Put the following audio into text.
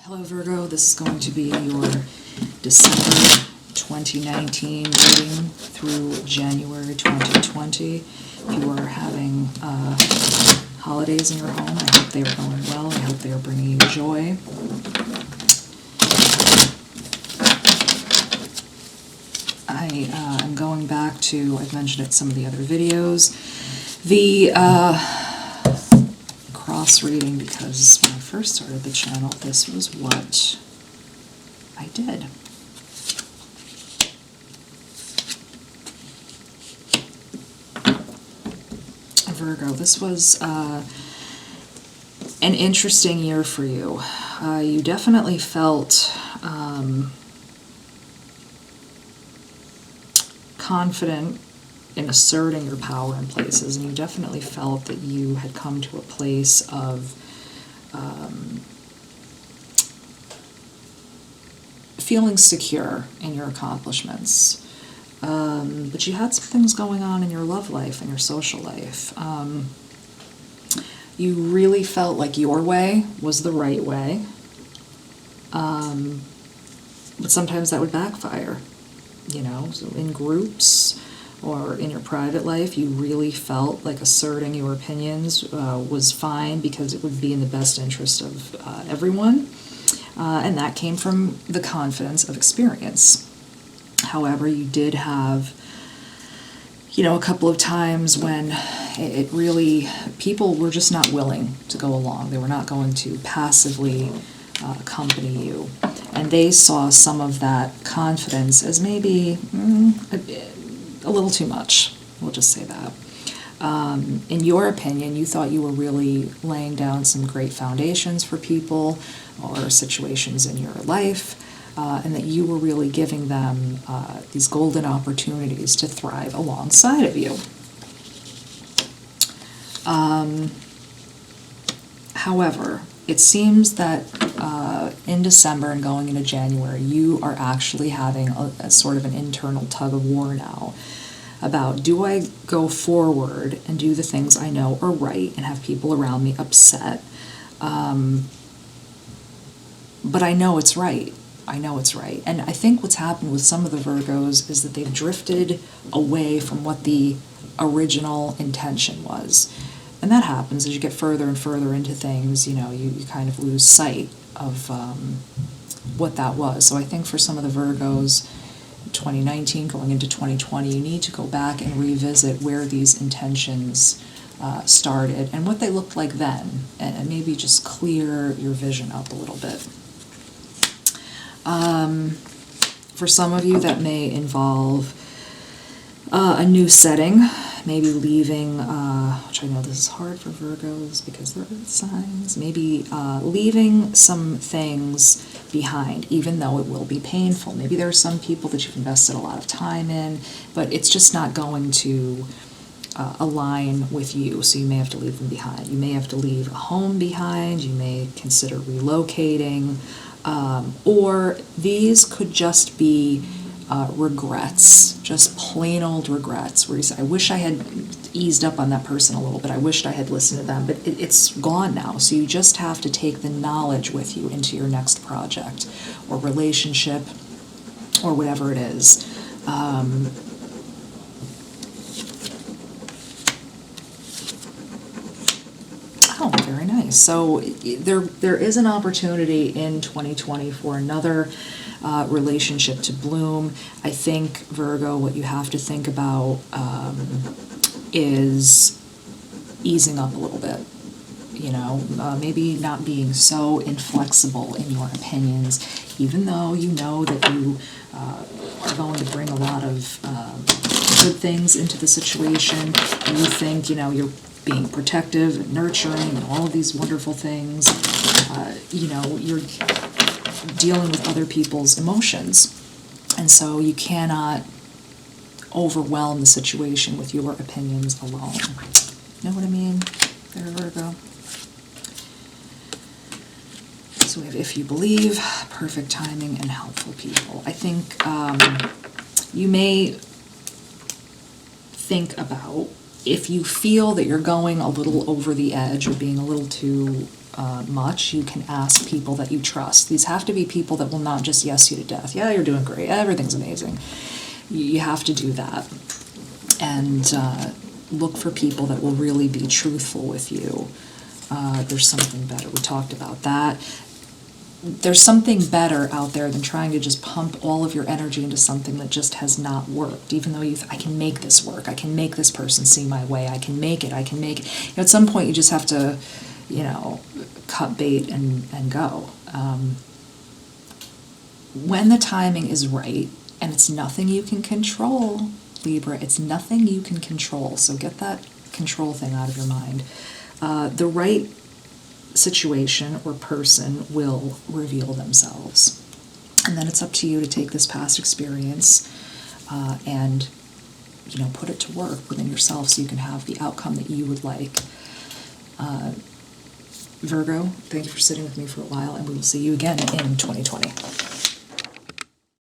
Hello Virgo, this is going to be your December 2019 reading through January 2020. If you are having holidays in your home, I hope they are going well. I hope they are bringing you joy. I'm going back to, I've mentioned it in some of the other videos, the cross reading, because when I first started the channel, this was what I did. Virgo, this was an interesting year for you. You definitely felt confident in asserting your power in places, and you definitely felt that you had come to a place of feeling secure in your accomplishments. But you had some things going on in your love life and your social life. You really felt like your way was the right way, but sometimes that would backfire. You know, so in groups or in your private life, you really felt like asserting your opinions was fine because it would be in the best interest of everyone, and that came from the confidence of experience. However, you did have, you know, a couple of times when it really, people were just not willing to go along. They were not going to passively accompany you. And they saw some of that confidence as maybe a little too much. We'll just say that. In your opinion, you thought you were really laying down some great foundations for people or situations in your life, and that you were really giving them these golden opportunities to thrive alongside of you. However, it seems that in December and going into January, you are actually having a sort of an internal tug of war now about, do I go forward and do the things I know are right and have people around me upset? But I know it's right. I know it's right. And I think what's happened with some of the Virgos is that they've drifted away from what the original intention was. And that happens as you get further and further into things, you know, you kind of lose sight of what that was. So I think for some of the Virgos, 2019 going into 2020, you need to go back and revisit where these intentions started and what they looked like then, and maybe just clear your vision up a little bit. For some of you, that may involve a new setting, maybe leaving, which I know this is hard for Virgos because they're earth signs, maybe leaving some things behind, even though it will be painful. Maybe there are some people that you've invested a lot of time in, but it's just not going to align with you, so you may have to leave them behind. You may have to leave a home behind, you may consider relocating, or these could just be regrets, just plain old regrets, where you say, I wish I had eased up on that person a little bit, I wished I had listened to them, but it's gone now, so you just have to take the knowledge with you into your next project or relationship or whatever it is. Oh, very nice. So there is an opportunity in 2020 for another relationship to bloom. I think, Virgo, what you have to think about is easing up a little bit. You know, maybe not being so inflexible in your opinions, even though you know that you are going to bring a lot of good things into the situation. You think, you know, you're being protective and nurturing and all of these wonderful things. You know, you're dealing with other people's emotions, and so you cannot overwhelm the situation with your opinions alone. Know what I mean there, Virgo? So we have if you believe, perfect timing, and helpful people. I think you may think about if you feel that you're going a little over the edge or being a little too much, you can ask people that you trust. These have to be people that will not just yes you to death. Yeah, you're doing great. Everything's amazing. You have to do that. And look for people that will really be truthful with you. There's something better. We talked about that. There's something better out there than trying to just pump all of your energy into something that just has not worked, even though I can make this work, I can make this person see my way, I can make it. At some point you just have to, cut bait and go. When the timing is right, and it's nothing you can control, Libra, it's nothing you can control, so get that control thing out of your mind. The right situation or person will reveal themselves. And then it's up to you to take this past experience and put it to work within yourself so you can have the outcome that you would like. Virgo, thank you for sitting with me for a while, and we will see you again in 2020.